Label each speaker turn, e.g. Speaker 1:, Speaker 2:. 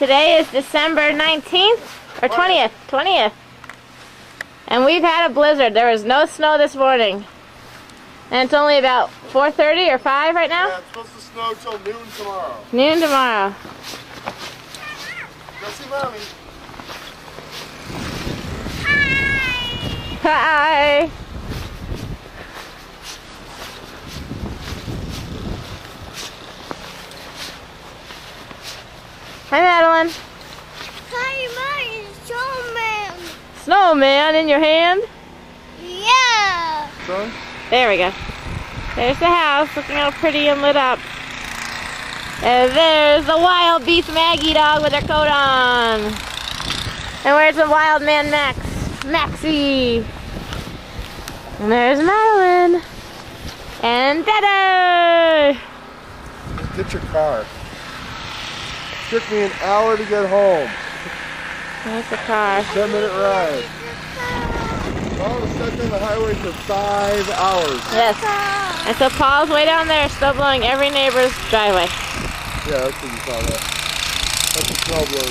Speaker 1: Today is December 19th or 20th. 20th. And we've had a blizzard. There was no snow this morning. And it's only about 4:30 or 5 right now?
Speaker 2: Yeah, it's supposed to snow till noon tomorrow.
Speaker 1: Noon tomorrow.
Speaker 2: Go see Mommy.
Speaker 1: Hi! Hi, Madeline.
Speaker 3: Hi, my snowman.
Speaker 1: Snowman in your hand?
Speaker 3: Yeah.
Speaker 2: Son?
Speaker 1: There we go. There's the house looking all pretty and lit up. And there's the wild beast Maggie dog with her coat on. And where's the wild man Max? Maxie. And there's Madeline. And Dada.
Speaker 2: Get your car. It took me an hour to get home.
Speaker 1: There's the car.
Speaker 2: 10-minute ride. I was stuck on the highway for 5 hours.
Speaker 1: Yes. And so Paul's way down there still blowing every neighbor's driveway.
Speaker 2: Yeah, that's what you call that. That's a snowblower.